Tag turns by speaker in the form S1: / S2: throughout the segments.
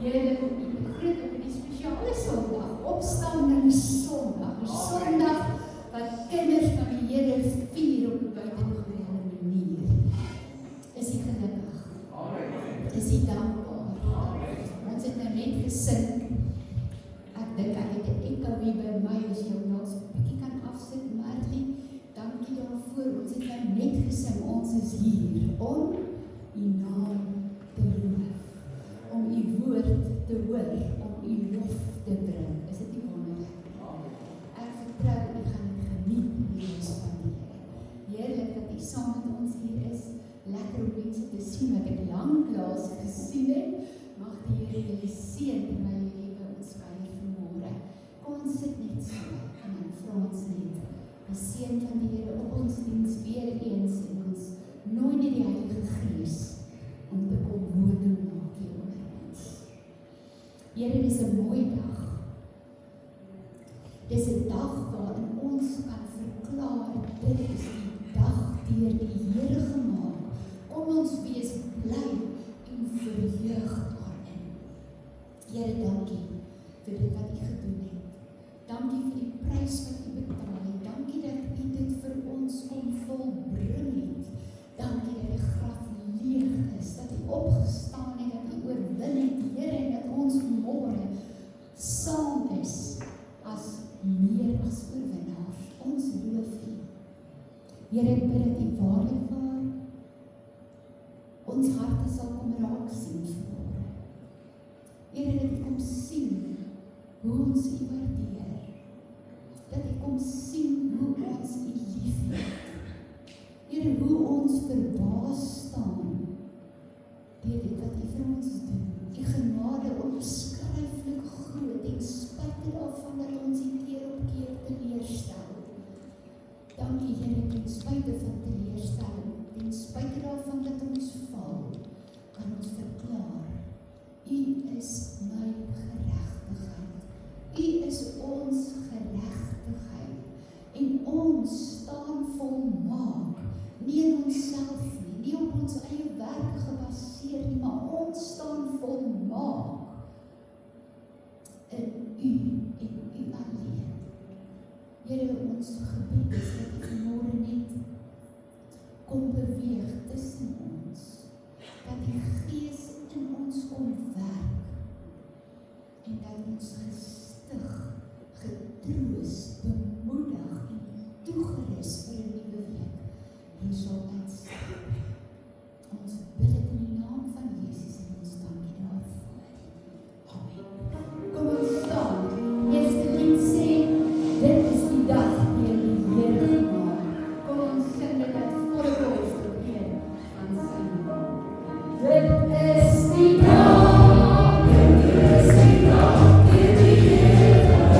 S1: Here, die groot op die spesiale Sondag, opstandingssondag, 'n Sondag wat kinders van die Here vier op 'n buitengewone manier. Is jy gelukkig? Is jy dankbaar? Ons het nou net gesing. Ek dink ek het 'n ekko hier by my, as jy hom nou so 'n bietjie kan afsit, Marlie. Dankie daarvoor. Ons het nou net gesing, ons is hier om U naam te loof, om U woord te hoor, om U lof te bring. Is dit nie wonderlik? Ek vertrou U gaan dit geniet in die huis van die Here. Heerlik dat U saam met ons hier is. Lekker om mense te sien wat ek lanklaas gesien het. Mag die Here julle seën terwyl julle by ons kuier vanmôre. Kom ons sit net so en dan vra ons net die seën van die Here op ons diens weer eens en ons nooi net die Heilige Gees om te kom woning maak hier onder ons. Here, dis 'n mooi dag. Dis 'n dag waarin ons kan verklaar, dit is die dag deur die Here gemaak. Kom ons wees bly en verheug daarin. Here, dankie vir dit wat U gedoen het. Dankie vir die prys wat U betaal het. Dankie dat U dit vir ons kon volbring het. Dankie dat die graf leeg is, dat U opgestaan het, dat U oorwin het, Here, en dat ons môre saam is as meer as oorwinnaars. Ons loof U. Here, ek bid dat U waarlik waar ons harte sal kom raak sien vanmôre. Here, dat U kom sien hoe ons U waardeer. Dat U kom sien hoe ons U liefhet. Here, hoe ons verbaas staan deur dit wat U vir ons doen. U genade onbeskryflik groot, en spite daarvan dat ons U keer op keer teleurstel. Dankie, Here, ten spite van teleurstelling, ten spite daarvan dat ons val, kan ons verklaar, U is my geregtigheid. U is ons geregtigheid. En ons staan volmaak, nie in onsself nie op ons eie werk gebaseer nie, maar ons staan volmaak in U en U alleen. Here, ons gebed is dat U vanmôre net kom beweeg tussen ons, dat die Gees in ons kom werk en dat ons gestig, getroos, bemoedig en toegerus vir 'n nuwe week hier sal uitstaan. Ons bid dit in die naam van Jesus en ons dankie daarvoor. Amen. Kom ons staan. Eerste lied sê, dit is die dag deur die Here gemaak. Kom ons sing dit uit volle bors tot eer aan sy naam. Dit is die dag, dit is die dag deur die Here gemaak.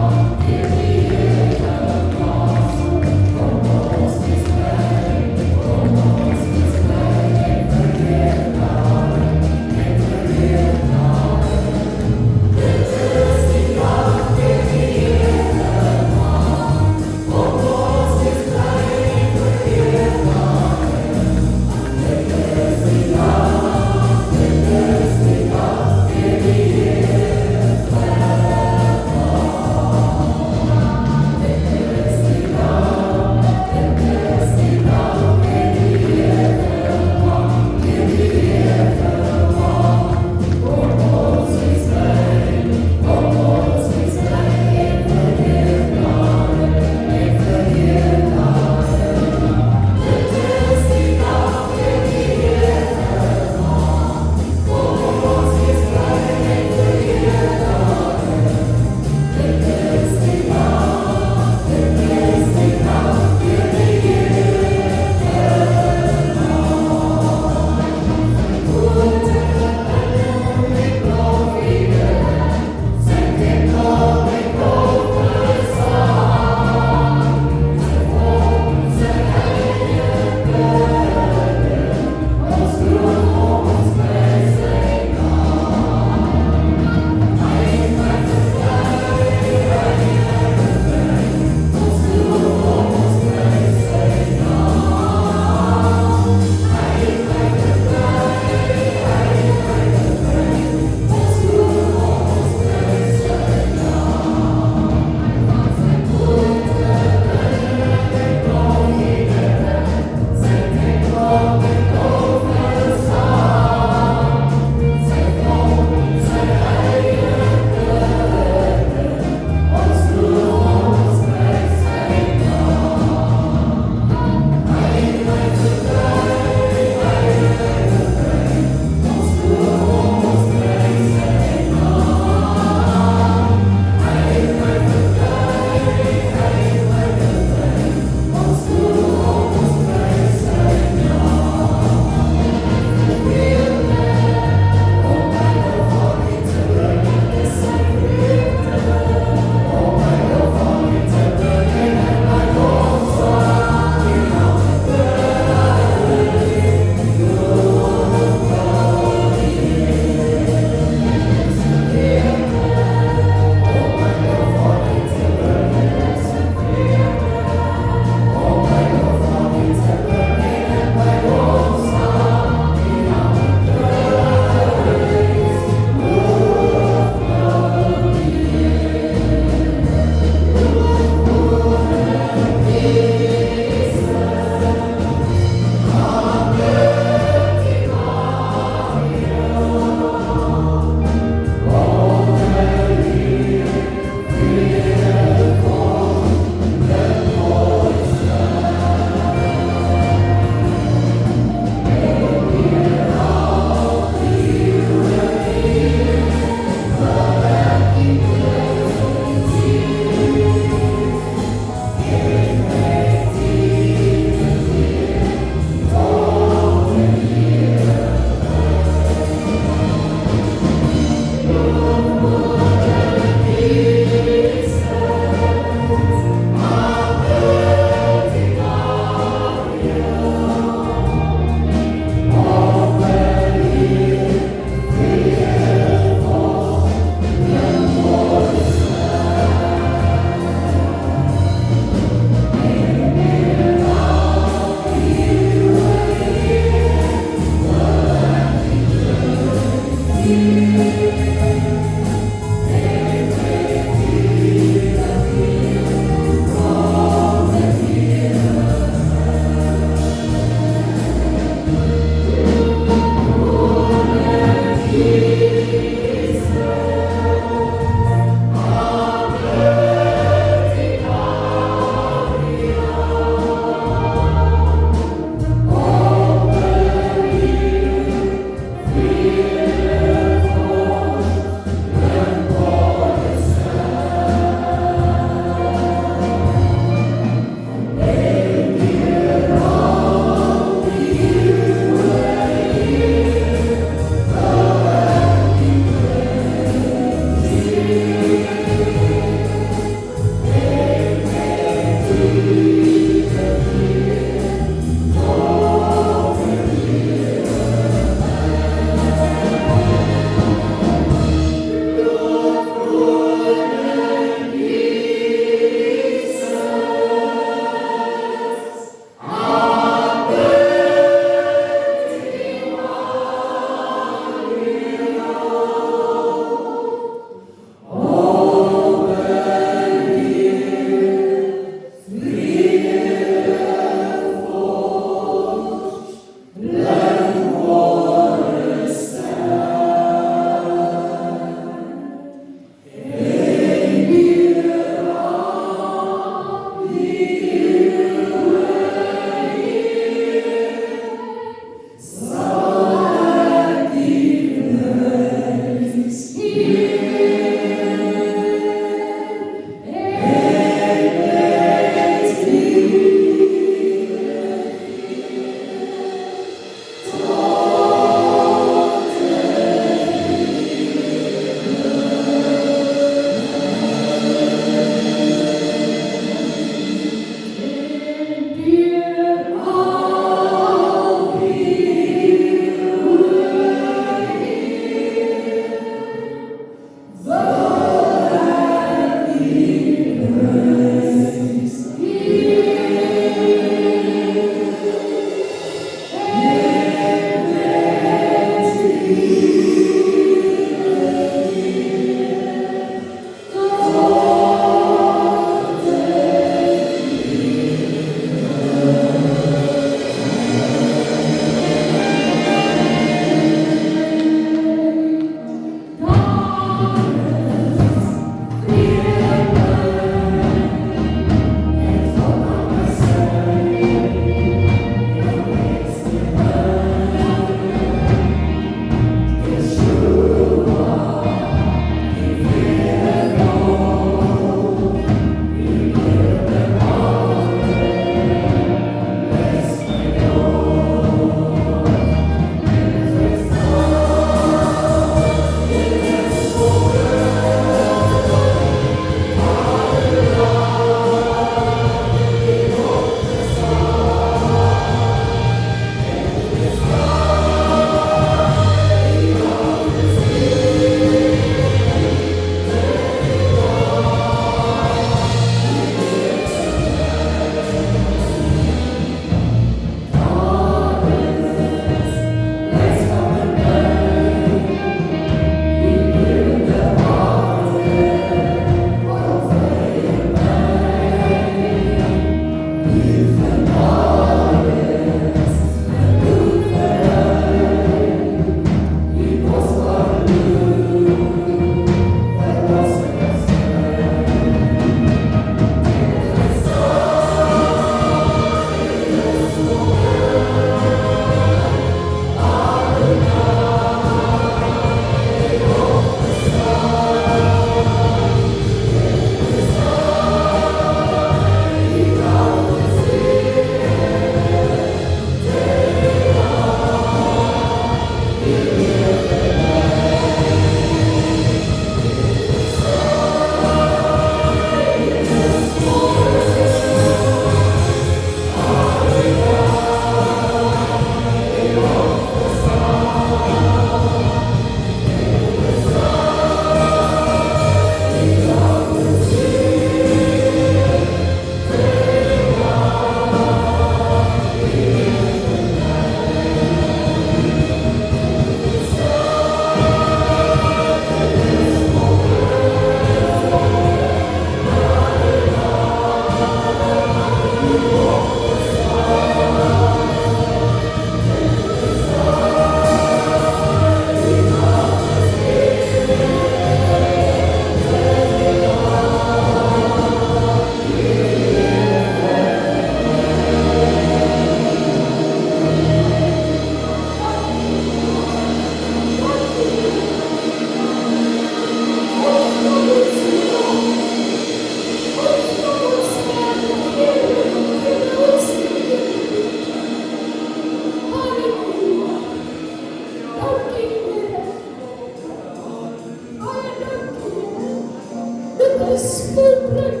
S1: alles volbring.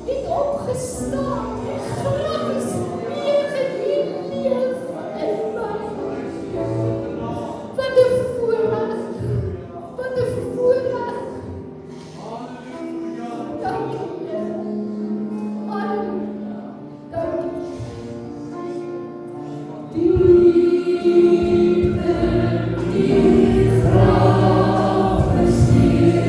S1: Het opgestaan en graf is meegeneem leef in my. Wat 'n voorreg, wat 'n voorreg. Dankie, Here. Halleluja. Dankie. Diep in die graf is hier.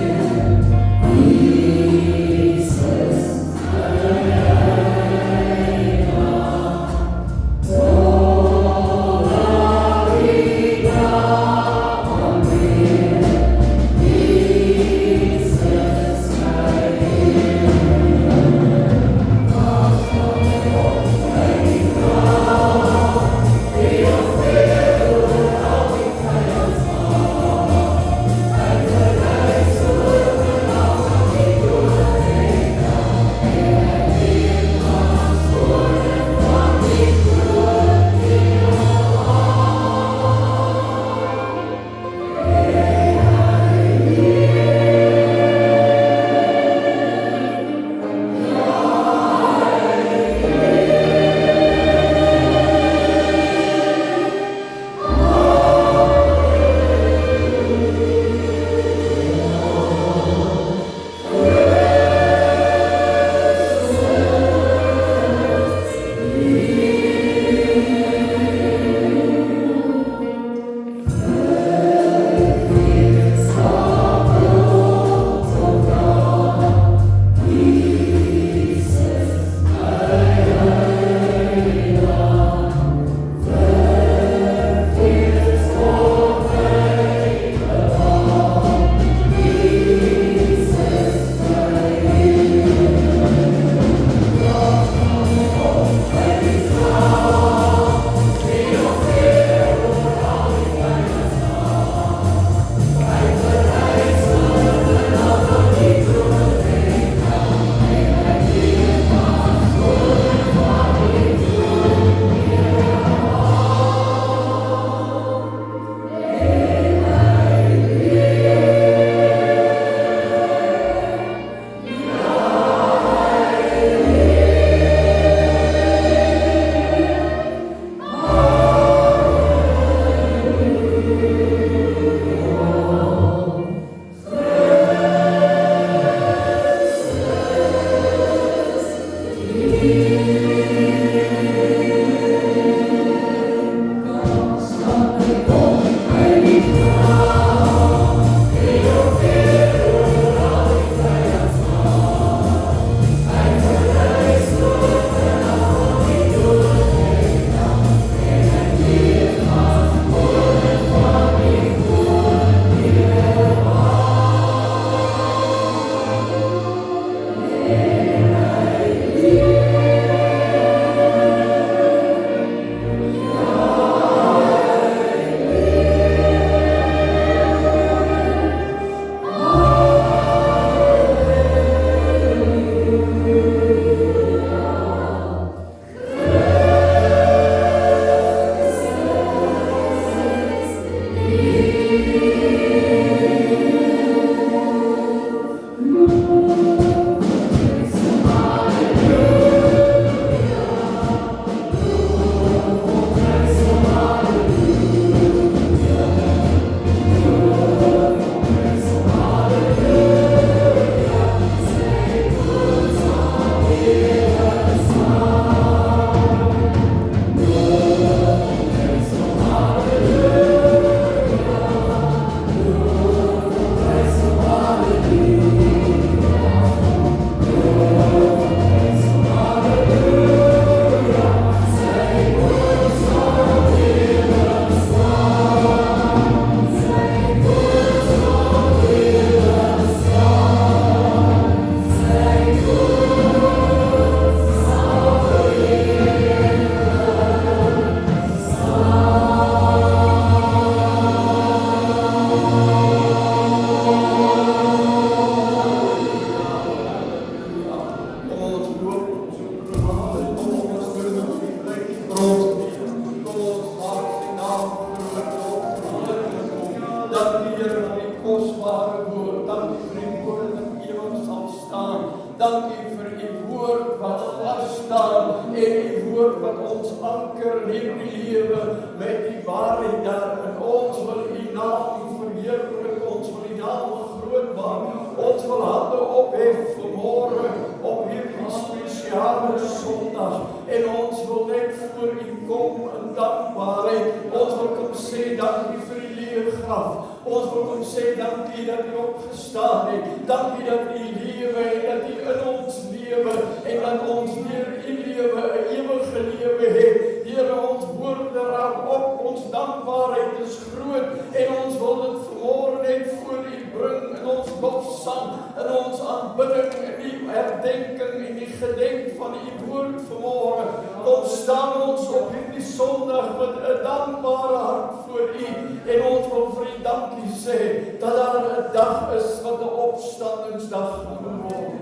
S2: Dankie vir u woord wat vas staan en u woord wat ons anker in hierdie lewe met die waarheid daarin. Ons wil u naam verheerlik, ons wil u naam groot maak. Ons wil hande ophef vanmôre op hierdie spesiale Sondag en ons wil net voor u kom in dankbaarheid. Ons wil kom sê dankie vir die lewe graf. Ons wil kom sê dankie dat u opgestaan het. Dankie dat u lewe en dat u in ons lewe en dat ons deur u lewe 'n ewige lewe het. Here, ons woorde raak op, ons dankbaarheid is groot en ons wil dit vanmôre net voor u bring in ons lofsang, in ons aanbidding, in die herdenking en die gedenk van u woord vanmôre. Kom staan ons op hierdie Sondag met 'n dankbare hart voor u en ons wil vir u dankie sê dat daar 'n dag is wat 'n opstandingsdag gaan word.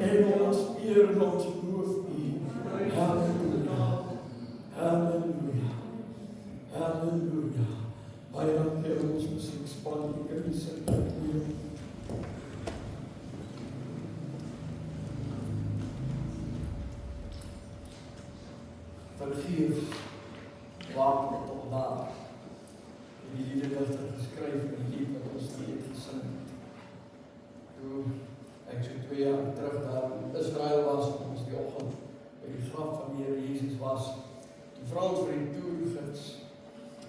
S2: En ons eer en ons loof u. Halleluja. Halleluja. Halleluja. Baie dankie ons musiekspan, die kennis en die vergeef, waak met op daar. Die liederdigter geskryf in die lied wat ons nie het gesing het. Toe ek so 2 jaar terug daar in Israel was, ons die oggend by die graf van die Here Jesus was, die vra ons vir die toergids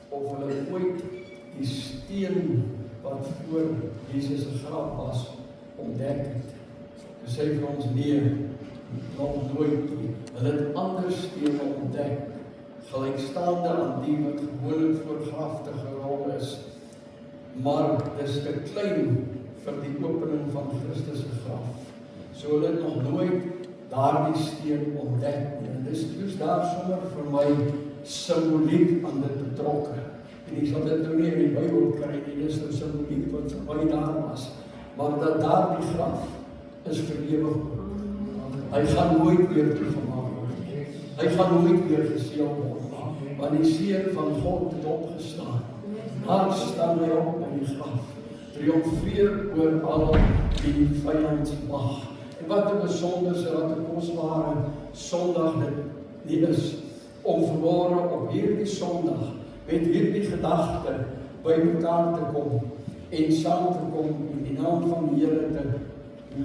S2: of hulle ooit die steen wat voor Jesus se graf was ontdek het. Toe sê vir ons nee, nog nooit nie. Hulle het ander stene ontdek, gelykstaande aan die wat gewoonlik voor grafte gerol is, maar dis te klein vir die opening van Christus se graf. So hulle het nog nooit daardie steen ontdek nie. En dis daar sommer vir my simboliek aan dit betrokke. En ek sal dit nou nie in die Bybel kry nie, dis nou simboliek wat vir my daar was. Maar dat daardie graf is vir ewig. Hy gaan nooit weer toegemaak word nie. Hy gaan nooit weer geseël word nie. Want die seun van God het opgestaan. Daar staan hy op in die graf. Triomfeer oor al die vyandmag. En wat 'n besonderse, wat 'n kosbare Sondag dit is, om vanmôre op hierdie Sondag met hierdie gedagte by mekaar te kom en saam te kom in die naam van die Here te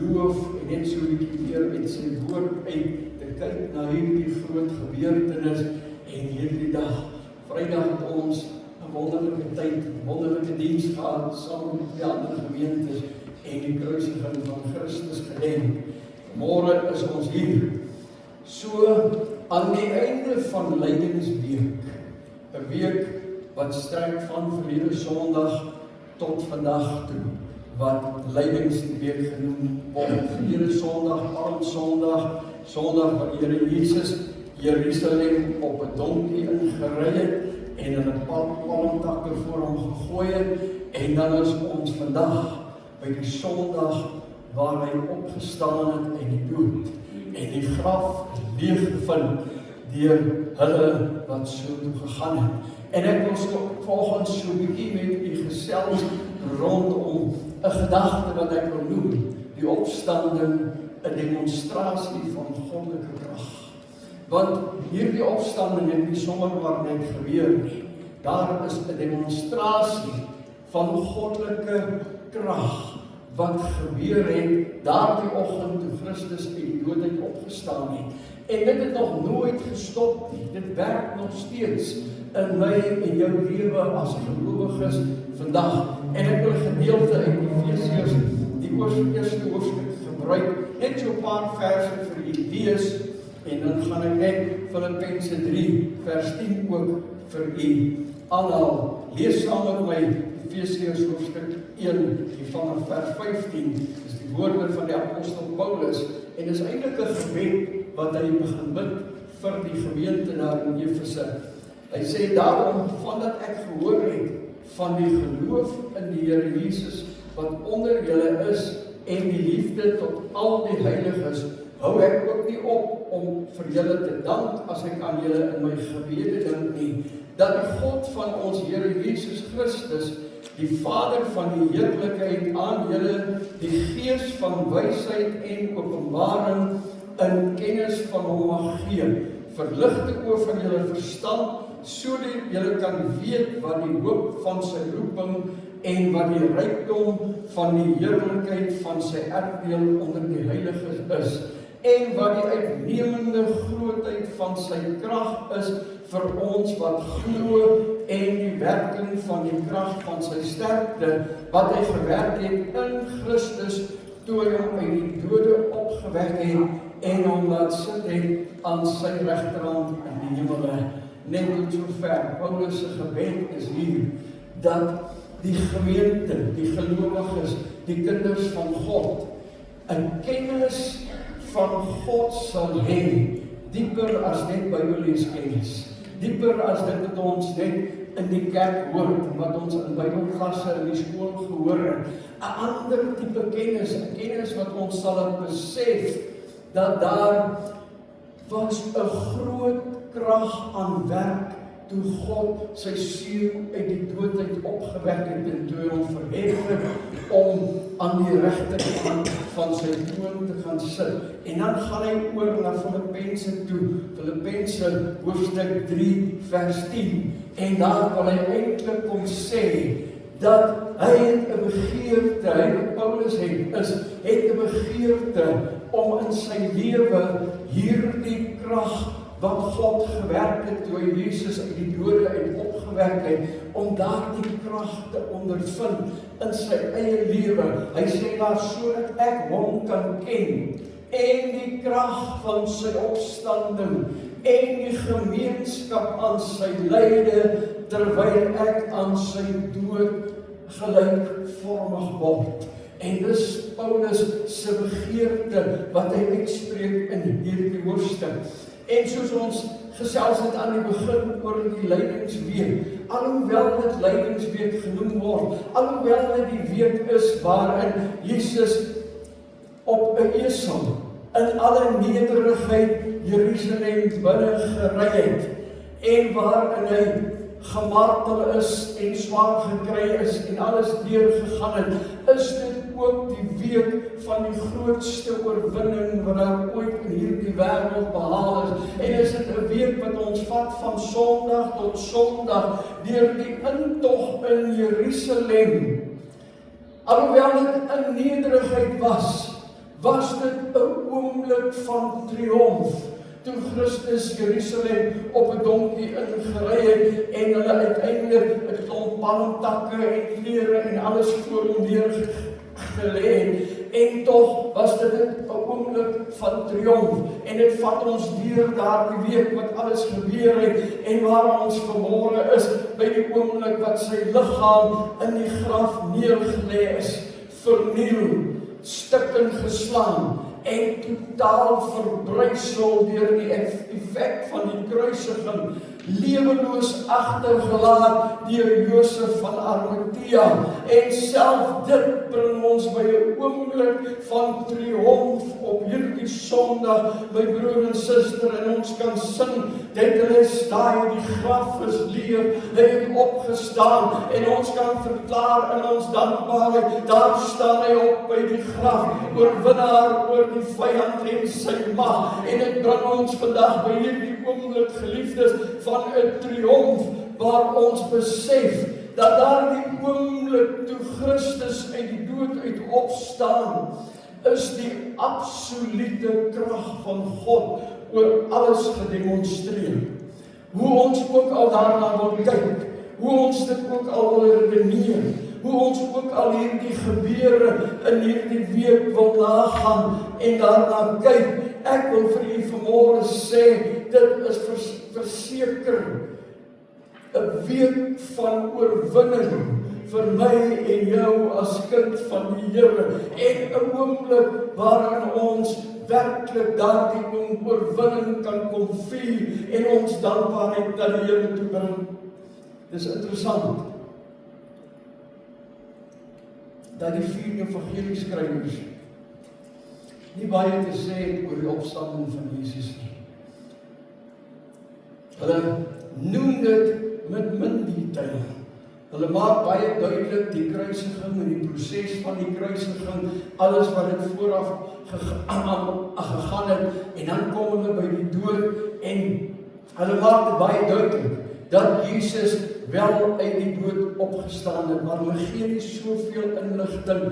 S2: loof en net so 'n bietjie weer met sy woord uit te kyk na hierdie groot gebeurtenis en hierdie dag. Vrydag het ons 'n wonderlike tyd, 'n wonderlike diens gehad saam met die ander gemeentes en die kruisiging van Christus gedenk. Môre is ons hier. So aan die einde van Lydingsweek, 'n week wat strek van verlede Sondag tot vandag toe, wat Lydingsweek genoem word. Verlede Sondag, Palmsondag, Sondag waar die Here Jesus Jerusalem op 'n donkie ingery het en in 'n palmtakke voor hom gegooi het, en dan is ons vandag by die Sondag waar hy opgestaan het uit die dood en die graf leeg gevind deur hulle wat so toe gegaan het. En ek wil so volgens so 'n bietjie met u gesels rondom 'n gedagte wat ek wil noem, die opstanding, 'n demonstrasie van goddelike krag. Want hierdie opstanding het nie sommer maar net gebeur nie. Daar is 'n demonstrasie van goddelike krag wat gebeur het daardie oggend toe Christus uit die dood uit opgestaan het. En dit het nog nooit gestop nie. Dit werk nog steeds in my en jou lewe as gelowiges vandag. En ek wil 'n gedeelte uit Efesiërs, die eerste hoofstuk gebruik, net so 'n paar verse vir u lees, en dan gaan ek net Filippense 3 vers 10 ook vir u aanhaal. Lees saam met my Efesiërs hoofstuk 1, vanaf vers 15, is die woorde van die apostel Paulus, en is eintlik 'n gebed wat hy begin bid vir die gemeente daar in Efese. Hy sê daarom, vandat ek gehoor het van die geloof in die Here Jesus wat onder julle is en die liefde tot al die heiliges, hou ek ook nie op om vir julle te dank as ek aan julle in my gebede dink nie, dat die God van ons Here Jesus Christus die Vader van die heerlikheid aan julle die gees van wysheid en openbaring in kennis van hom mag gee, verlig die oë van julle verstand, sodat julle kan weet wat die hoop van sy roeping en wat die rykdom van die heerlikheid van sy erfdeel onder die heiliges is, en wat die uitnemende grootheid van sy krag is vir ons wat glo, en die werking van die krag van sy sterkte, wat hy gewerk het in Christus, toe hy hom uit die dode opgewek het, en hom laat sit het aan sy regterhand in die hemele. Net tot sover. Paulus se gebed is hier, dat die gemeente, die gelowiges, die kinders van God, 'n kennis van God sal hê, dieper as net Bybelleeskennis, dieper as dit wat ons net in die kerk hoor, wat ons in Bybelklasse in die skool gehoor het, 'n ander tipe kennis, 'n kennis wat ons sal besef, dat daar was 'n groot krag aan werk, toe God sy seun uit die doodheid opgewek het en toe hy hom verhef het om aan die regterkant van sy troon te gaan sit. En dan gaan hy oor na Filippense toe, Filippense hoofstuk 3 vers 10. En daar wil hy eintlik kom sê dat hy het 'n begeerte, hy wat Paulus het 'n begeerte om in sy lewe hierdie krag wat God gewerk het toe hy Jesus uit die dode uit opgewek het, om daardie krag te ondervind in sy eie lewe. Hy sê daar, sodat ek hom kan ken, en die krag van sy opstanding, en die gemeenskap aan sy lyde, terwyl ek aan sy dood gelykvormig word. En dis Paulus se begeerte wat hy uitspreek in hierdie hoofstuk. En soos ons gesels het aan die begin oor die lydingsweek, alhoewel dit lydingsweek genoem word, alhoewel dit die week is waarin Jesus op 'n esel in alle nederigheid Jerusalem binne gery het, en waarin hy gemartel is en swaar gekry is en alles deurgegaan het, is dit ook die week van die grootste oorwinning wat daar ooit in hierdie wêreld behaal is. En is dit 'n week wat ons vat van Sondag tot Sondag deur die intog in Jerusalem. Alhoewel dit 'n nederigheid was dit 'n oomblik van triomf, toe Christus Jerusalem op 'n donkie ingery het en hulle uiteindelik 'n klomp palmtakke en klere en alles voor hom neergelê het. En tog was dit 'n oomblik van triomf. En dit vat ons deur daardie week wat alles gebeur het en waar ons vanmôre is, by die oomblik wat sy liggaam in die graf neergelê is, verniel, stukken geslaan en totaal verbrysel deur die effek van die kruisiging, leweloos agtergelaat deur Josef van Arimatea. En self dit bring ons by 'n oomblik van triomf op hierdie Sondag, my broer en suster, en ons kan sing, dit is daai, die graf is leeg, hy het opgestaan, en ons kan verklaar in ons dankbaarheid, daar staan hy op by die graf, oorwinnaar oor die vyand en sy mag. En dit bring ons vandag by hierdie oomblik, geliefdes, van 'n triomf waar ons besef dat daardie oomblik toe Christus uit die dood uit opstaan, is die absolute krag van God oor alles gedemonstreer. Hoe ons ook al daarna wil kyk, hoe ons dit ook al wil redeneer, hoe ons ook al hierdie gebeure in hierdie week wil nagaan en daarna kyk. Ek wil vir u vanmôre sê, dit is verseker 'n week van oorwinning vir my en jou as kind van die Here, en 'n oomblik waarin ons werklik daardie oorwinning kan kom vier en ons dankbaarheid na die Here toe bring. Dis interessant dat die 4 evangelieskrywers nie baie te sê het oor die opstanding van Jesus nie. Hulle noem dit met min detail, Hulle maak baie duidelik die kruisiging en die proses van die kruisiging, alles wat dit vooraf gegaan het, en dan kom hulle by die dood, en hulle maak dit baie duidelik, dat Jesus wel uit die dood opgestaan het, maar hulle gee nie soveel inligting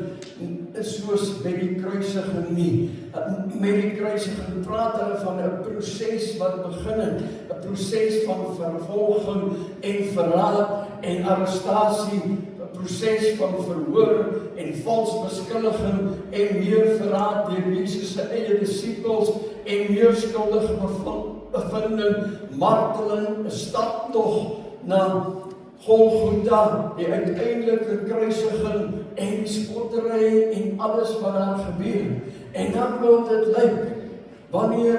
S2: soos by die kruisiging nie. Met die kruisiging praat hulle van 'n proses wat begin het, 'n proses van vervolging en verraad en arrestasie, 'n proses van verhoor en vals beskuldiging en meer verraad deur Jesus se eie disippels en meer skuldige bevinding, marteling, 'n staptog na Golgotha, die uiteindelike kruisiging en die spottery en alles wat daar gebeur. En dan wil dit lyk, wanneer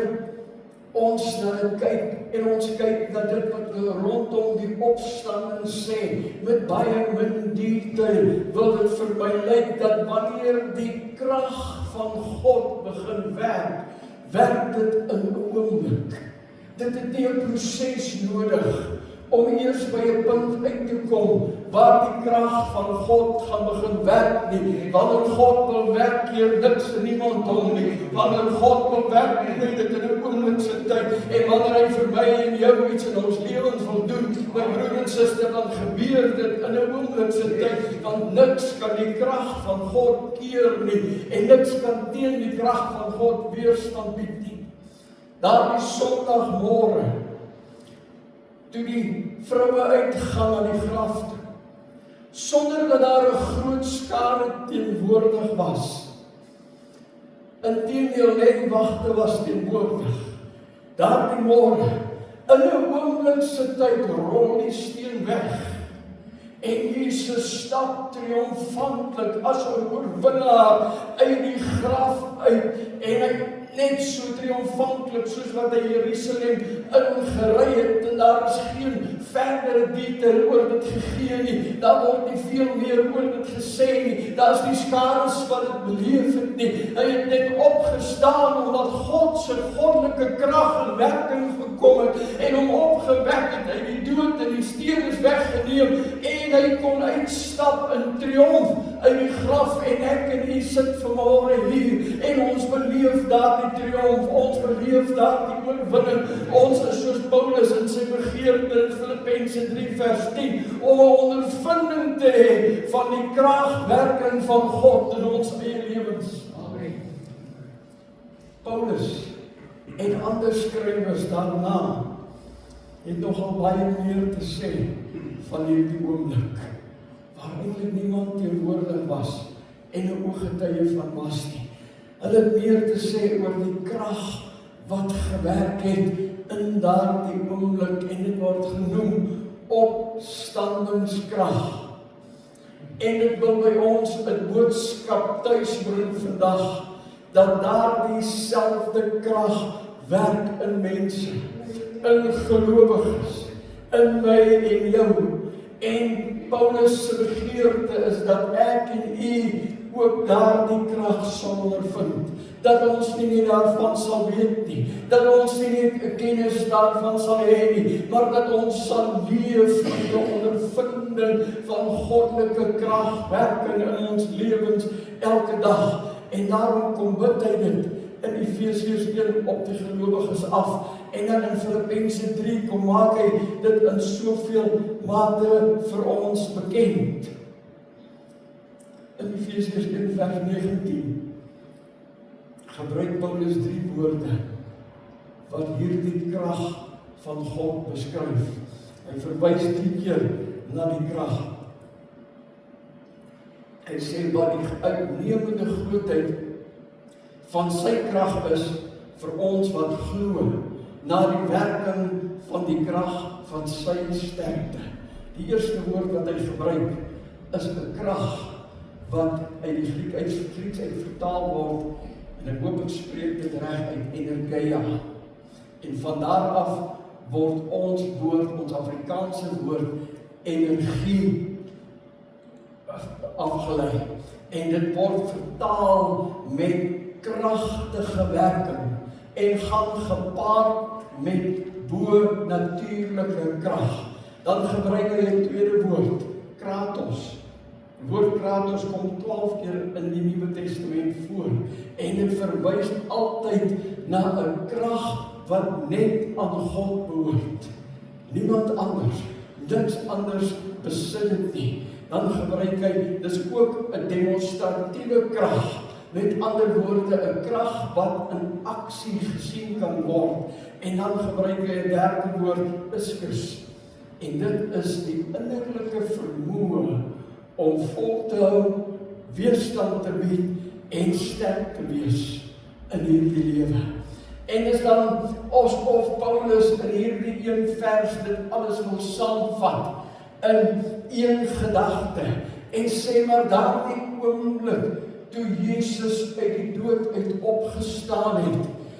S2: ons na dit kyk, en ons kyk na dit wat rondom die opstanding sê, met baie min detail, wil dit vir my lyk, dat wanneer die krag van God begin werk, werk dit in 'n oomblik. Dit het nie 'n proses nodig, om eers by 'n punt uit te kom, waar die krag van God gaan begin werk nie. Wanneer God wil werk, keer niks en niemand hom nie. Wanneer God wil werk, doen dit in 'n oomblikse tyd. En wanneer hy vir my en jou iets in ons lewens wil doen, my broer en suster, dan gebeur dit in 'n oomblikse tyd, want niks kan die krag van God keer nie, en niks kan teen die krag van God weerstand bied nie. Daardie Sondagmôre, toe die vroue uitgaan na die graf toe, sonder dat daar 'n groot skare teenwoordig was. Inteendeel, net die wagte was teenwoordig. Daardie môre, in 'n oomblikse tyd, rol die steen weg. En Jesus stap triomfantlik as 'n oorwinnaar uit die graf uit, en hy net so triomfantlik soos wat hy Jerusalem ingery het, en daar is geen verdere detail oor dit gegee nie, daar word nie veel meer oor dit gesê nie, daar is nie skares wat dit beleef het nie, hy het net opgestaan omdat God se goddelike krag in werking gekom het, en hom opgewek het uit die dood, en die steen is weggeneem, en hy kon uitstap in triomf uit die graf, en ek en u sit vanmôre hier, en ons beleef daardie triomf, ons beleef daardie oorwinning. Ons is soos Paulus in sy begeerte in Filippense 3 vers 10, om 'n ondervinding te hê van die kragwerking van God in ons eie lewens. Amen. Paulus en ander skrywers daarna het nogal baie meer te sê van hierdie oomblik, waar eintlik niemand teenwoordig was en 'n ooggetuie van was nie. Hulle het meer te sê oor die krag wat gewerk het in daardie oomblik, en dit word genoem opstandingskrag. En dit wil by ons 'n boodskap tuisbring vandag, dat daardie selfde krag werk in mense, in gelowiges, in my en jou. En Paulus se begeerte is dat ek en u ook daardie krag sal ondervind, dat ons nie net daarvan sal weet nie, dat ons nie net 'n kennis daarvan sal hê nie, maar dat ons sal leef in die ondervinding van goddelike kragwerking in ons lewens elke dag. En daarom kom bid hy dit in Efesiërs 1 op die gelowiges af, en dan in Filippense 3 kom maak hy dit in soveel mate vir ons bekend. In Efesiërs 1 vers 19 gebruik Paulus 3 woorde wat hierdie krag van God beskryf. Hy verwys 3 keer na die krag. Hy sê wat die uitnemende grootheid van sy krag is vir ons wat glo, na die werking van die krag van sy sterkte. Die eerste woord wat hy gebruik is 'n krag wat uit die Grieks uit vertaal word, en ek hoop ek spreek dit reg uit, energia. En van daar af word ons woord, ons Afrikaanse woord, energie afgelei. En dit word vertaal met kragtige werking, en gaan gepaard met bo-natuurlike krag. Dan gebruik hy 'n tweede woord, kratos. Die woord kratos kom 12 keer in die Nuwe Testament voor en dit verwys altyd na 'n krag wat net aan God behoort. Niemand anders, niks anders besit dit nie. Dan gebruik hy, dis ook 'n demonstratiewe krag. Met ander woorde, 'n krag wat in aksie gesien kan word. En dan gebruik hy 'n derde woord, iskus. En dit is die innerlike vermoë om vol te hou, weerstand te bied en sterk te wees in hierdie lewe. En is dan of Paulus in hierdie een vers dit alles wil saamvat in een gedagte en sê maar daardie oomblik toe Jesus uit die dood uit opgestaan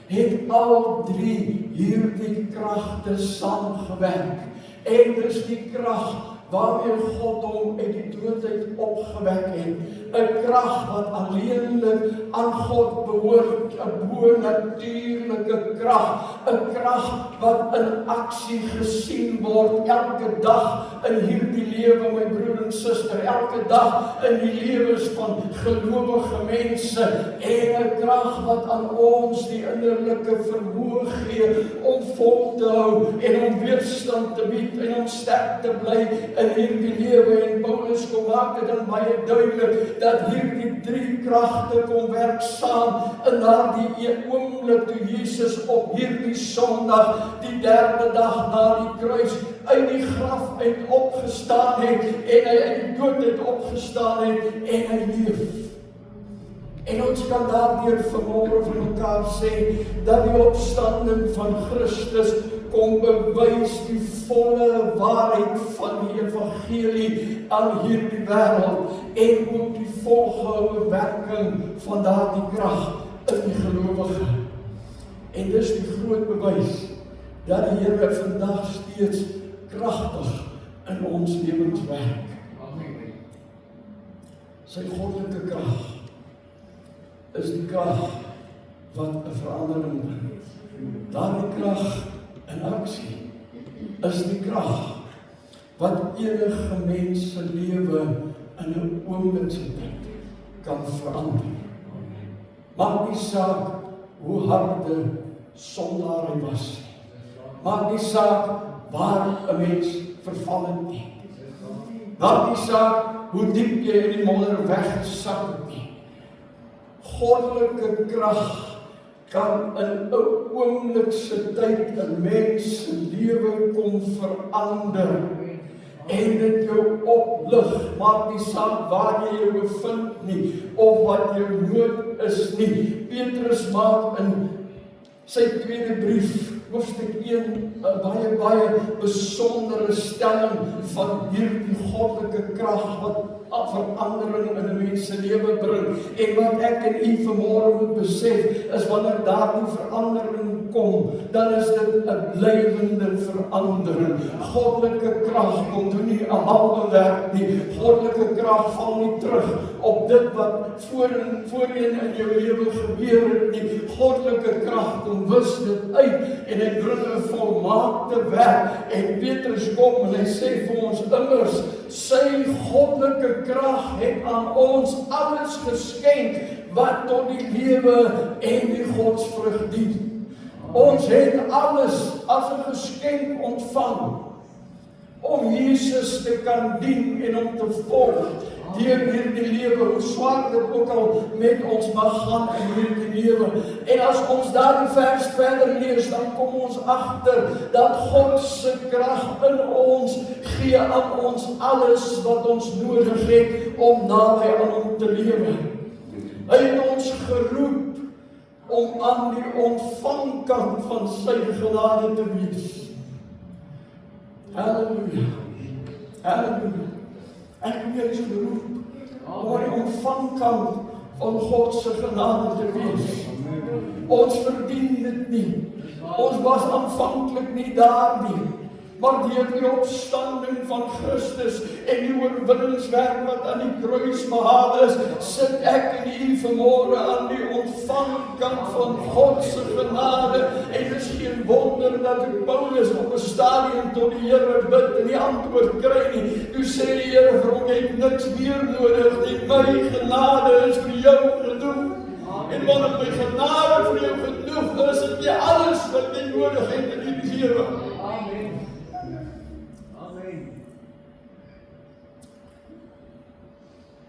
S2: het al drie hierdie kragte saamgewerk. En dis die krag waarmee God hom uit die dood uit opgewek het. 'n Krag wat alleenlik aan God behoort, 'n bo-natuurlike krag, 'n krag wat in aksie gesien word elke dag in hierdie lewe, my broer en suster, elke dag in die lewens van gelowige mense, en 'n krag wat aan ons die innerlike vermoë gee om vol te hou en om weerstand te bied en om sterk te bly in hierdie lewe. En Paulus kom maak dit dan baie duidelik dat hierdie drie kragte kom werk saam in daardie oomblik toe Jesus op hierdie Sondag, die derde dag na die kruis, uit die graf uit opgestaan het en hy uit die dood uit opgestaan het en hy leef. En ons kan daardeur vanmôre vir mekaar sê dat die opstanding van Christus kom bewys die volle waarheid van die evangelie aan hierdie wêreld en ook die volgehoue werking van daardie krag in die gelowige. En dis die groot bewys dat die Here vandag steeds kragtig in ons lewens werk. Sy goddelike krag is die krag wat 'n verandering bring. Daardie krag in aksie is die krag wat enige mens se lewe in 'n oomblikse tyd kan verander. Maak nie saak hoe harde sondaar hy was. Maak nie saak waar 'n mens verval het nie. Maak nie saak hoe diep jy in die modder weggesak het nie. Goddelike krag kan in 'n oomblikse tyd 'n mens se lewe kom verander en dit jou oplig. Maak nie saak waar jy jou bevind nie of wat jou nood is nie. Petrus maak in sy tweede brief, hoofstuk 1, 'n baie besondere stelling van hierdie goddelike krag wat verandering in 'n mens se lewe bring. En wat ek en u vanmôre moet besef is wanneer daardie verandering kom, dan is dit 'n blywende verandering. Goddelike krag kom doen nie 'n halwe werk nie. Goddelike krag val nie terug op dit wat voorheen in jou lewe gebeur het nie. Goddelike krag kom wis dit uit en hy bring 'n volmaakte werk. En Petrus kom en hy sê vir ons immers, sy goddelike krag het aan ons alles geskenk wat tot die lewe en die godsvrug dien. Ons het alles as 'n geskenk ontvang om Jesus te kan dien en om te volg deur hierdie lewe, hoe swaar dit ook al met ons mag gaan in hierdie lewe. En as ons daardie vers verder lees, dan kom ons agter dat God se krag in ons gee aan ons alles wat ons nodig het om naby aan hom te lewe. Hy het ons geroep om aan die ontvangkant van sy genade te wees. Halleluja. Halleluja. Ek weet jy geroep om aan die ontvangkant van God se genade te wees. Ons verdien dit nie. Ons was aanvanklik nie daar nie. maar deur die opstanding van Christus en die oorwinningswerk wat aan die kruis behaal is, sit ek en u vanmôre aan die ontvangkant van God se genade, en dit is geen wonder dat Paulus op 'n stadium tot die Here bid en nie antwoord kry nie. Toe sê die Here vir hom, jy het niks meer nodig nie, my genade is vir jou genoeg. En wanneer my genade vir jou genoeg is, het jy alles wat jy nodig het in die lewe.
S3: Amen. Amen.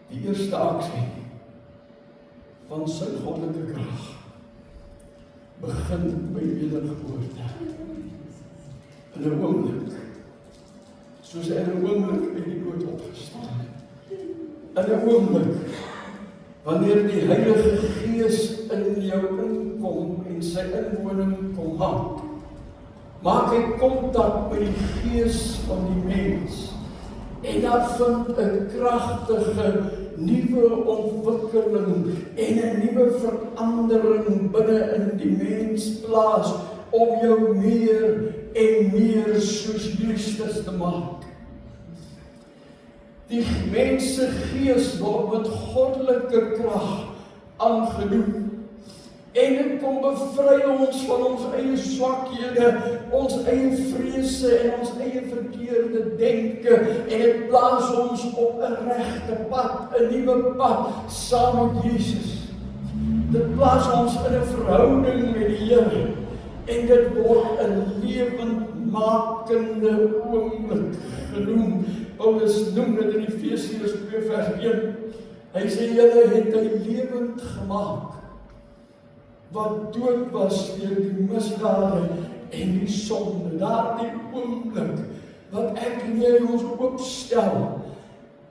S2: Die eerste aksie van sy goddelike krag begin by wedergeboorte. In 'n oomblik, soos hy in 'n oomblik uit die dood opgestaan het. In 'n oomblik, wanneer die Heilige Gees in jou inkom en sy inwoning kom maak hy kontak met die gees van die mens. En daar vind 'n kragtige nuwe ontwikkeling en 'n nuwe verandering binne in die mens plaas om jou meer en meer soos Christus te maak. Die mens se gees word met goddelike krag aangedoen. En dit kom bevry ons van ons eie swakhede, ons eie vrese en ons eie verkeerde denke, en dit plaas ons op 'n regte pad, 'n nuwe pad saam met Jesus. Dit plaas ons in 'n verhouding met die Here, en dit word 'n lewendmakende oomblik genoem. Paulus noem dit in Efesiërs 2 vers 1. Hy sê, julle het hy lewend gemaak, wat dood was deur die misdade en die sonde. Daardie oomblik wat ek en jy ons oopstel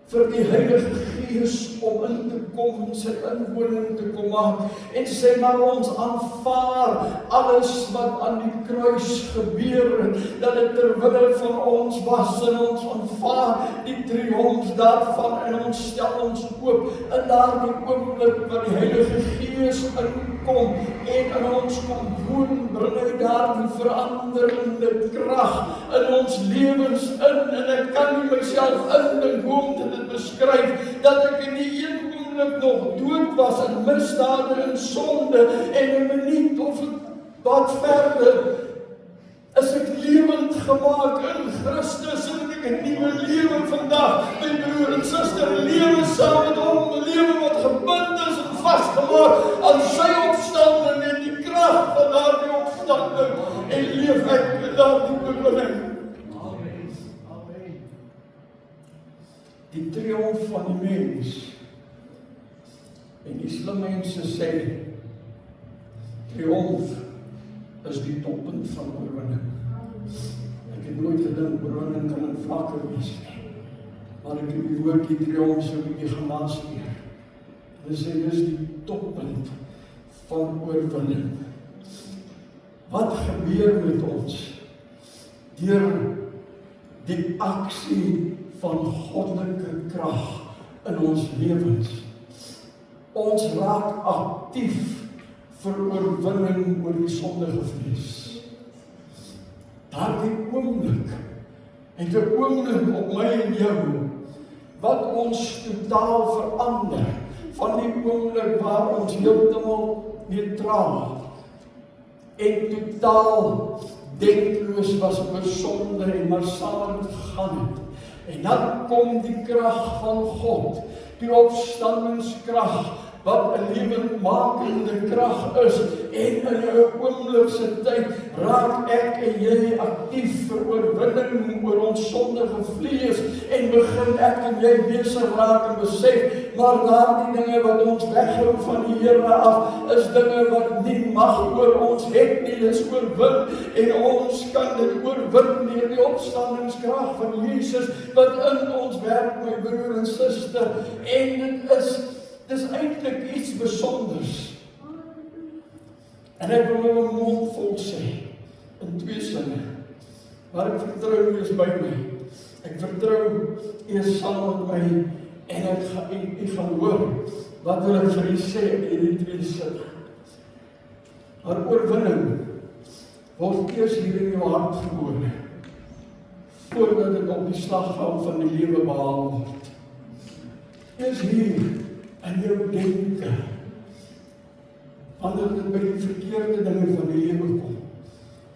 S2: vir die Heilige Gees om in te kom en sy inwoning te kom maak, en sê maar ons aanvaar alles wat aan die kruis gebeur het, dat dit terwille van ons was, en ons aanvaar die triomf daarvan en ons stel ons oop in daardie oomblik wat die Heilige Gees inkom en in ons kom woon, bring hy daardie veranderende krag in ons lewens in, en ek kan nie myself indink hoe om dit beskryf, dat ek in die een oomblik nog dood was in misdade en sonde, en 'n minuut of wat verder is ek lewend gemaak in Christus, en ek 'n nuwe lewe vandag, my broer en suster, lewe saam met hom, 'n lewe wat gebind is en vasgemaak aan sy opstanding en die krag van daardie opstanding, en leef ek in daardie oorwinning. Die triomf van die mens. En die slim mense sê, triomf is die toppunt van oorwinning. Ek het nooit gedink oorwinning kan in vlakke wees nie, maar ek het die woordjie triomf so 'n bietjie gemaskeer. Hulle sê dis die toppunt van oorwinning. Wat gebeur met ons deur die aksie van goddelike krag in ons lewens? Ons raak aktief vir oorwinning oor die sondige vlees. Daardie oomblik het 'n oomblik op my en jou wat ons totaal verander, van die oomblik waar ons heeltemal neutraal en totaal denkloos was oor sonde en maar saam gegaan het. En dan kom die krag van God, die opstandingskrag, wat 'n lewendmakende krag is, en in 'n oomblikse tyd raak ek en jy aktief vir oorwinning oor ons sondige vlees, en begin ek en jy besig raak en besef, maar daardie dinge wat ons weghou van die Here af, is dinge wat nie mag oor ons het nie, dis oorwin, en ons kan dit oorwin deur die opstandingskrag van Jesus, wat in ons werk, my broer en suster, en dit is eintlik iets besonders. En ek wil nou 'n mond vol sê, in 2 sinne, maar ek vertrou U is by my. Ek vertrou U is saam met my, en U gaan hoor wat wil ek vir U sê in hierdie 2 sinne. Maar oorwinning word eers hier in jou hart gebore. voordat dit op die slagveld van die lewe behaal word. Dis hier in jou denke, wanneer dit by die verkeerde dinge van die lewe kom,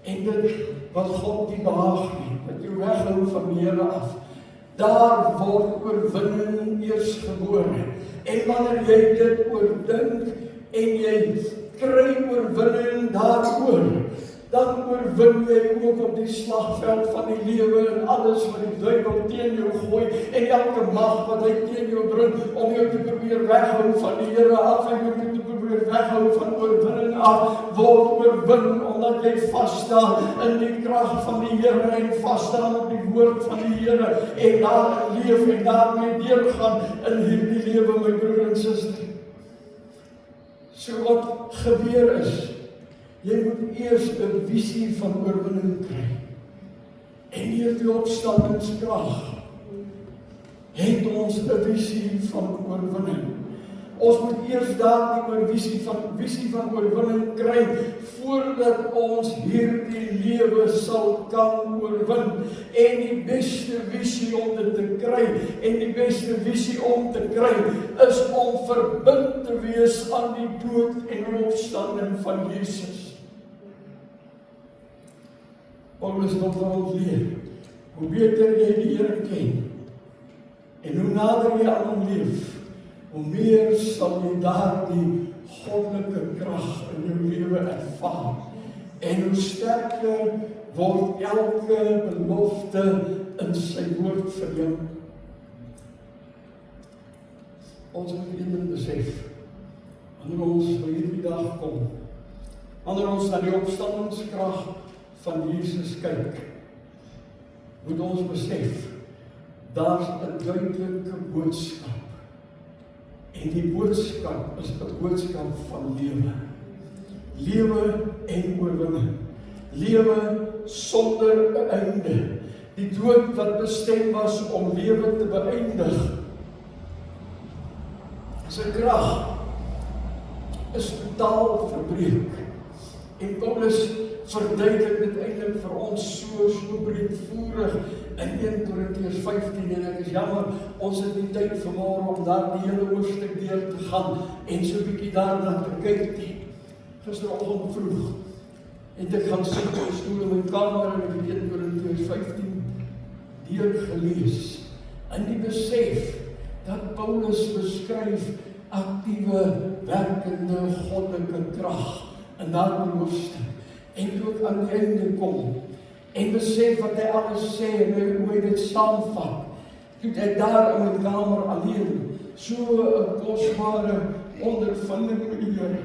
S2: en dit wat God nie behaag nie, wat jou weghou van die Here af, daar word oorwinning eers gebore. En wanneer jy dit oordink, en jy kry oorwinning daaroor, dan oorwin jy ook op die slagveld van die lewe en alles wat die duiwel teen jou gooi en elke mag wat hy teen jou bring om jou te probeer weghou van die Here af en jou te probeer weghou van oorwinning af, word oorwin omdat jy vasstaan in die krag van die Here en vasstaan op die woord van die Here en daar leef en daarmee deurgaan in hierdie lewe, my broer en suster. So wat gebeur is, jy moet eers 'n visie van oorwinning kry. En deur die opstandingskrag het ons 'n visie van oorwinning. Ons moet eers daardie visie van oorwinning kry voordat ons hierdie lewe sal kan oorwin. En die beste visie om dit te kry en die beste visie om te kry is om verbind te wees aan die dood en opstanding van Jesus. Paulus wil vir ons leer, hoe beter jy die Here ken, en hoe nader jy aan hom leef, hoe meer sal jy daardie goddelike krag in jou lewe ervaar, en hoe sterker word elke belofte in sy woord vir jou. Ons moet een ding besef, wanneer ons vir hierdie dag kom, wanneer ons na die opstandingskrag van Jesus kyk, moet ons besef, daar's 'n duidelike boodskap. En die boodskap is 'n boodskap van lewe. Lewe en oorwinning. Lewe sonder 'n einde. Die dood wat bestem was om lewe te beëindig. Sy krag is totaal verbreek. En Paulus verduidelik dit eintlik vir ons so breedvoerig in 1 Korintiërs 15 en ek is jammer, ons het nie tyd vanmôre om daar die hele hoofstuk deur te gaan en so 'n bietjie daarna te kyk nie. Gisteroggend vroeg het ek gaan sit op 'n stoel in my kamer en ek het 1 Korintiërs 15 deur gelees in die besef dat Paulus beskryf aktiewe, werkende, goddelike krag in daardie hoofstuk. En toe ek aan die einde kom, en besef wat hy alles sê, en hoe hy dit saamvat, toe ek daar in my kamer alleen, so 'n kosbare ondervinding met die Here,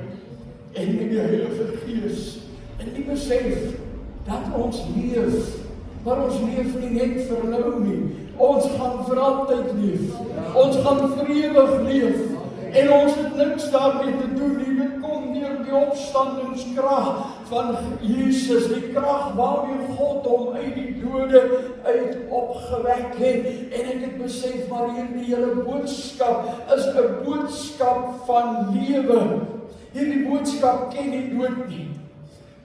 S2: en met die Heilige Gees, en die besef, dat ons leef, maar ons leef nie net vir nou nie, ons gaan vir altyd leef, ons gaan vir ewig leef, en ons het niks daarmee te doen nie, dit kom deur die opstandingskrag van Jesus, die krag waarmee God hom uit die dode uit opgewek het, en ek het besef, maar hierdie hele boodskap is 'n boodskap van lewe. Hierdie boodskap ken nie dood nie.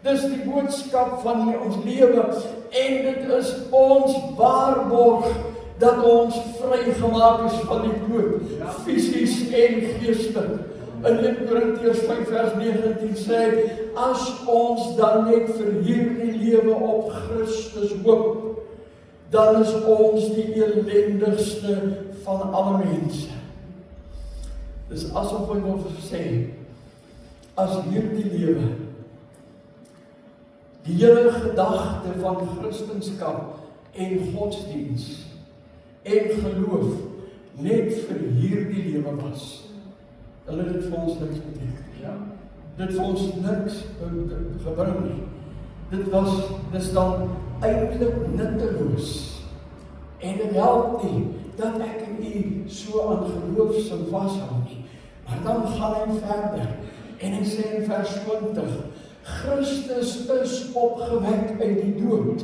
S2: Dis die boodskap van ons lewe, en dit is ons waarborg dat ons vrygemaak is van die dood, fisies en geestelik. In 1 Korintiërs 5 vers 19 sê, as ons dan net vir hierdie lewe op Christus hoop, dan is ons die elendigste van alle mense. Dis asof hy wil sê, as hierdie lewe, die hele gedagte van Christendom en godsdiens en geloof net vir hierdie lewe was, hulle het dit vir ons niks beteken. Ja. Dit vir ons niks gebring nie. Dis dan eintlik nutteloos. En dit help nie dat ek en u so aan geloof sal vashou nie. Maar dan gaan hy verder en hy sê in vers 20, Christus is opgewek uit die dood.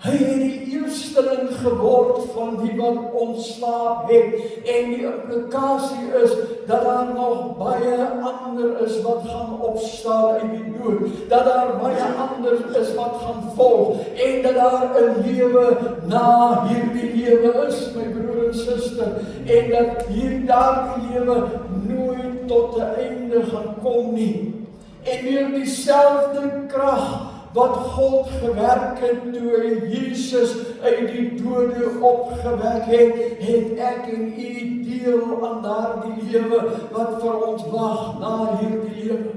S2: Hy het die eersteling geword van die wat ontslaap het, en die implikasie is dat daar nog baie ander is wat gaan opstaan. opstaan uit die dood, dat daar baie anders is wat gaan volg, en dat daar 'n lewe na hierdie lewe is, my broer en suster, en dat daardie lewe nooit tot 'n einde gaan kom nie. En weer dieselfde krag wat God gewerk het toe hy Jesus uit die dode opgewek het, het ek en u deel aan daardie lewe wat vir ons wag na hierdie lewe.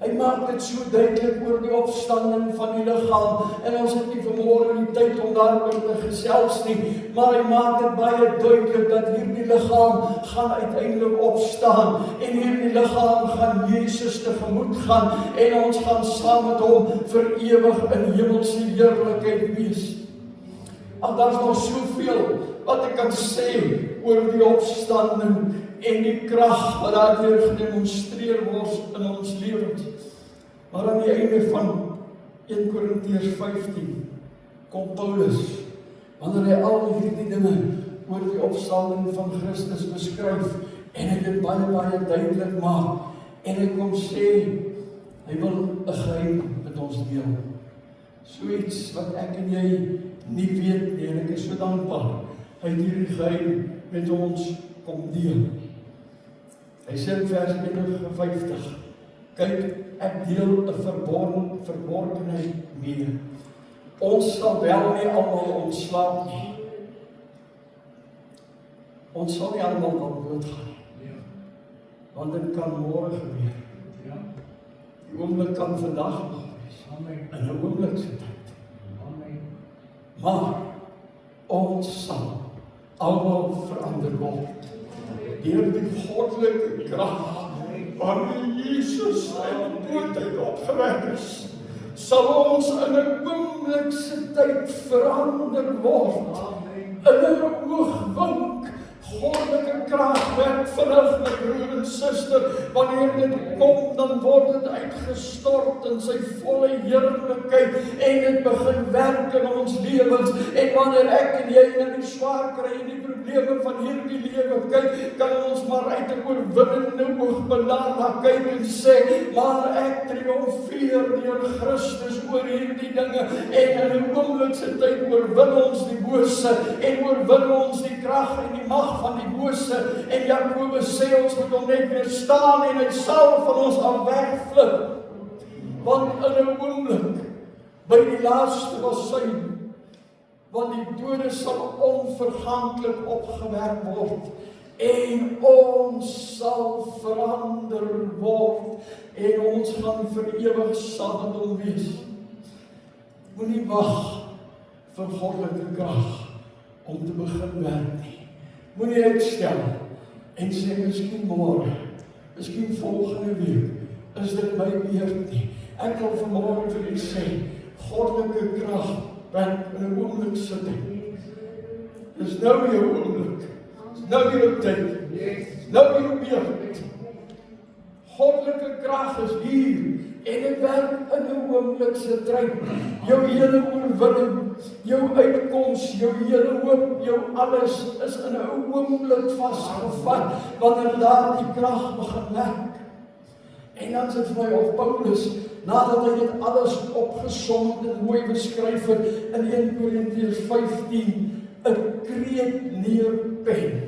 S2: Hy maak dit so duidelik oor die opstanding van die liggaam, en ons het nie vanmôre die tyd om daaroor te gesels nie, maar hy maak dit baie duidelik dat hierdie liggaam gaan uiteindelik opstaan, en hierdie liggaam gaan Jesus tegemoet gaan, en ons gaan saam met hom vir ewig in hemelse heerlikheid wees. En daar is nog soveel wat ek kan sê oor die opstanding en die krag wat daardeur gedemonstreer word in ons lewens. Maar aan die einde van 1 Korintiërs 15 kom Paulus, wanneer hy al hierdie dinge oor die opstanding van Christus beskryf, en hy dit baie duidelik maak, en hy kom sê, hy wil 'n geheim met ons deel. So iets wat ek en jy nie weet nie, en ek is so dankbaar, hy het hierdie geheim met ons kom deel. Hy sê in vers 51, kyk, ek deel 'n verborgenheid mee. Ons sal wel nie almal ontslaap nie. Ons sal nie almal doodgaan nie. Want dit kan môre gebeur. Die oomblik kan vandag nog wees. In 'n oomblik se tyd. Maar ons sal almal verander word deur die goddelike krag waarmee Jesus uit die dood uit opgewek is, sal ons in 'n oomblik se tyd verander word. In 'n oogwink. Goddelike krag werk vinnig, my broer en suster. Wanneer dit kom, dan word dit uitgestort in sy volle heerlikheid, en dit begin werk in ons lewens. En wanneer ek en jy na die swaar kry en die probleme van hierdie lewe kyk, kan ons maar uit 'n oorwinnende oogbenaar kyk en sê, maar ek triomfeer deur Christus oor hierdie dinge, en in 'n oomblik se tyd oorwin ons die bose, en oorwin ons die krag en die mag van die bose, en Jakobus sê ons moet hom net weer staan, en hy sal van ons af wegvlug, want in 'n oomblik, by die laaste woestyn, want die dode sal onverganklik opgewek word, en ons sal verander word, en ons gaan vir ewig saam met hom wees. Moenie wag vir goddelike krag om te begin werk nie. Moenie uitstel en sê, miskien môre, miskien volgende week, is dit my beurt nie. Ek wil vanmôre vir u sê, goddelike krag werk in 'n oomblik se tyd. Dis nou jou oomblik, nou jou tyd, nou jou beurt. Goddelike krag is hier, en dit werk in 'n oomblik se tyd. Jou hele oorwinning, jou uitkoms, jou hele hoop, jou alles is in 'n oomblik vasgevat, wanneer daar die krag begin werk. En dan sê vir my of Paulus, nadat hy dit alles opgesom en mooi beskryf het in 1 Korintiërs 15, 'n kreet neerpen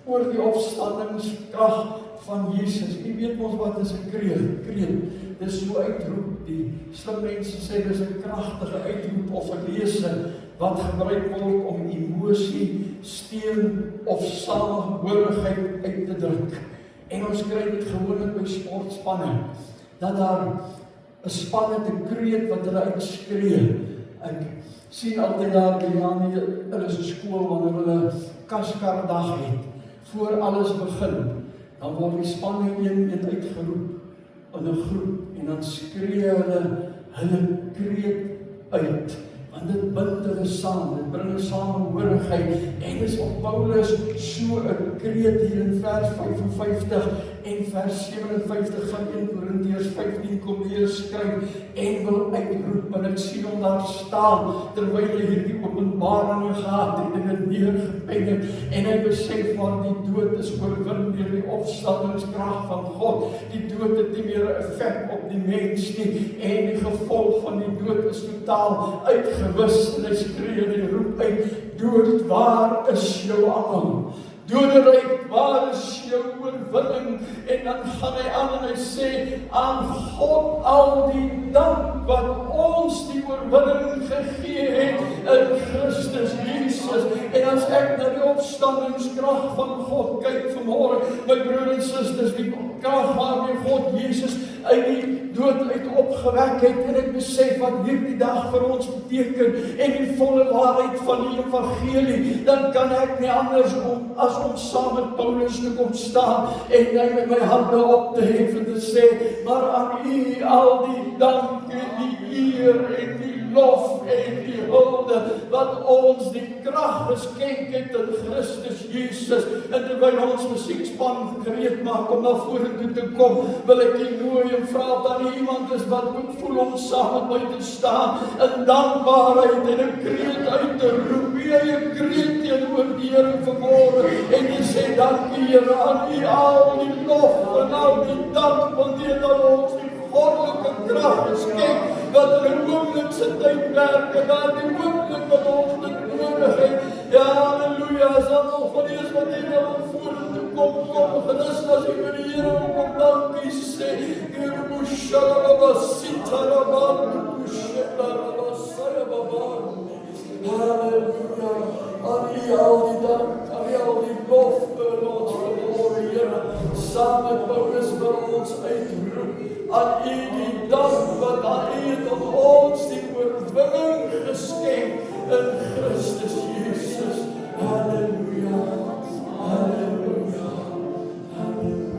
S2: oor die opstandingskrag van Jesus. U weet mos wat is 'n kreet? Dis so uitroep. Die slim mense sê dis 'n kragtige uitroep of 'n lese wat gebruik word om emosie, steun of samehorigheid uit te druk. En ons kry dit gewoonlik by sportspanne, dat daar 'n span het 'n kreet wat hulle uitskree. Ek sien altyd daar by hulle is 'n skool wanneer hulle kaskardag het, voor alles begin, dan word die spanne een uitgeroep in 'n groep, en dan skree hulle kreet uit, want dit bind hulle saam, dit bring 'n samehorigheid, en dis op Paulus so 'n kreet hier in vers 55, en vers 57 van 1 Korintiërs 15 kom weer skryf en wil uitroep, en ek sien hom daar staan, terwyl hy hierdie openbaring gehad het en dit neergepen het, en hy besef maar die dood is oorwin deur die opstandingskrag van God. Die dood het nie meer 'n effek op die mens nie, en die gevolg van die dood is totaal uitgewis, en hy skree en hy roep uit, dood, waar is jou angel? Doderyk, waar is jou oorwinning? En dan gaan hy aan en hy sê, aan God al die dank wat ons die oorwinning gegee het in Christus Jesus. En as ek na die opstandingskrag van God kyk vanmôre, my broer en susters, die krag waarmee God Jesus uit die dood uit opgewek het, en ek besef wat hierdie dag vir ons beteken, en die volle waarheid van die evangelie, dan kan ek nie anders as om saam met Paulus te kom staan, en hy met my hande op te hef en te sê, maar aan U al die dank en die eer en die lof en die hulde, wat ons die krag geskenk het in Christus Jesus. En terwyl ons musiekspan gereed maak om na vorentoe te kom, wil ek U nooi en vra of daar iemand is wat voel om saam met my te staan in dankbaarheid en 'n kreet uit te roep, jy kreet teenoor die Here vanmôre, en jy sê dankie Here, aan U al die lof en al die dank, want U het aan ons die goddelike krag geskenk, wat in 'n oomlikse tydperk en daar die oomblik wat ons dit nodig het. Ja, halleluja, as almal van die is wat hier na vorentoe kom, gerus as jy vir die Here kom dankie sê, Here halleluja, aan U al die dank, aan U al die lof in ons verhoor, Here, saam met Paulus vir ons uitroep, aan U die dank wat aan U het aan ons die oorwinning geskenk in Christus Jesus. Halleluja, halleluja, halleluja,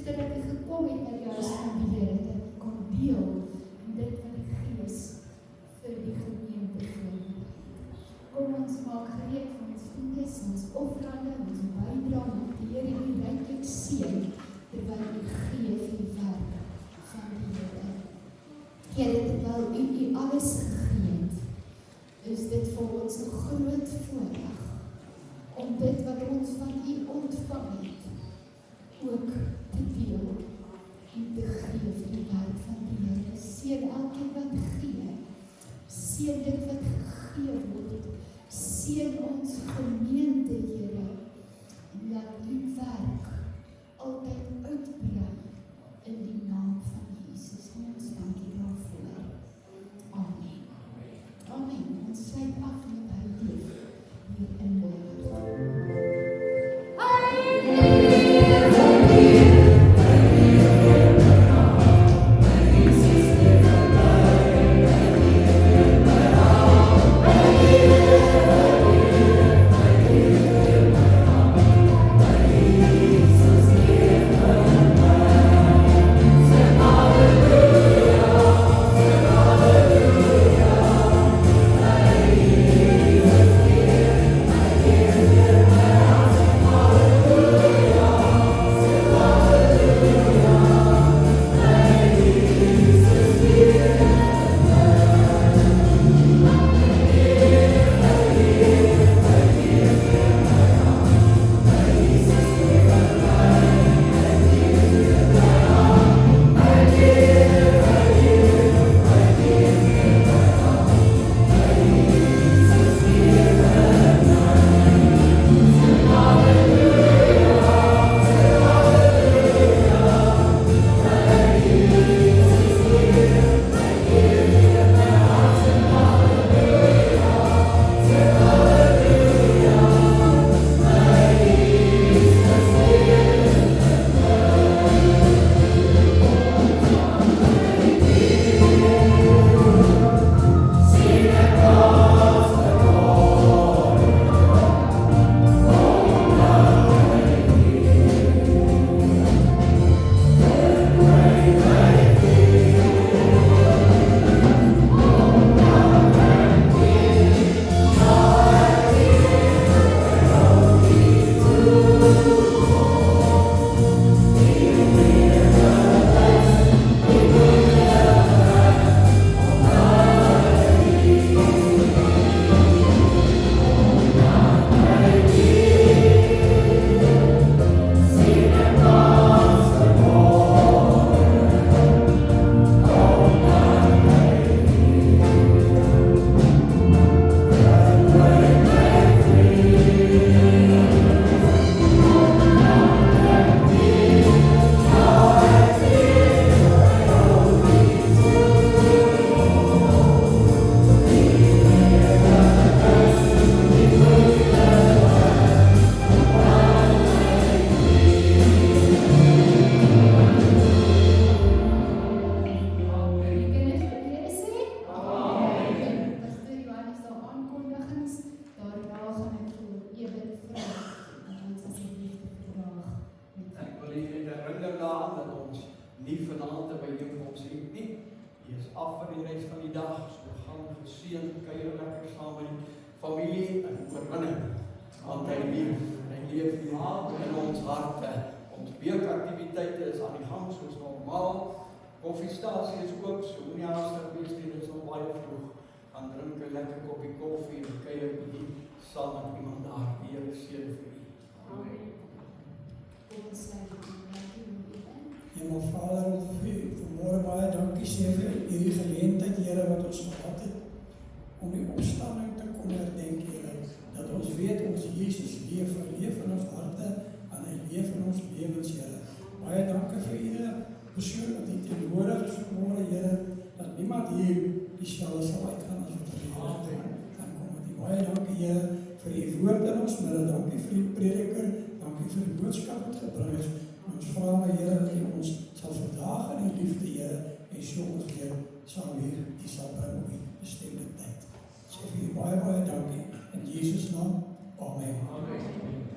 S1: soos dat hy gekom het na die huis van die Here, dat hy kon deel in dit wat die Gees vir die gemeente voorbereid. Kom ons maak gereed vir ons dienes, ons offerande, ons bydra, want die Here die ryklik seën, terwyl u gee vir die werk van die Here. Here, terwyl u alles gegee het, is dit vir ons 'n groot voorreg om dit wat ons van u ontvang het, ook te deel en te gee vir die werk van die Here. Seën elkeen wat gee, seën dit wat gegee word, seën ons gemeente, Here, en laat u werk altyd uitbrei in die naam van Jesus. En ons dankie daarvoor. Amen. Amen. Ons sluit af met hy leef hier in Lourdes.
S2: Familie en oorwinning, want hy leef in ons harte. Ons weekaktiwiteite is aan die gang soos normaal. Koffiestasie is oop, so moenie haastig wees nie, dit is nog baie vroeg. Gaan drink 'n lekker koppie koffie en kuier bietjie saam met iemand daar. Die Here seën vir u. Amen.
S4: Hemel Vader, vanmôre baie dankie sê vir hierdie geleentheid, Here, wat ons gehad het om die opstanding te kon herdenk, Here, dat ons weet ons Jesus leef in ons harte en hy leef in ons lewens, Here. Baie dankie vir iedere persoon wat hier teenwoordig is vanmôre, Here, dat niemand hier dieselfde sal uitgaan as wat hy gaan kom met die baie dankie, Here, vir die woord in ons midde, dankie vir die prediker, dankie vir die boodskap wat gebring is. Ons vra my, Here, dat hy ons sal verdraag in die liefde, Here, en so ons weer sal weer die sal bring op die bestemde tyd. Sê vir die baie dankie in Jesus naam. Amen. Amen.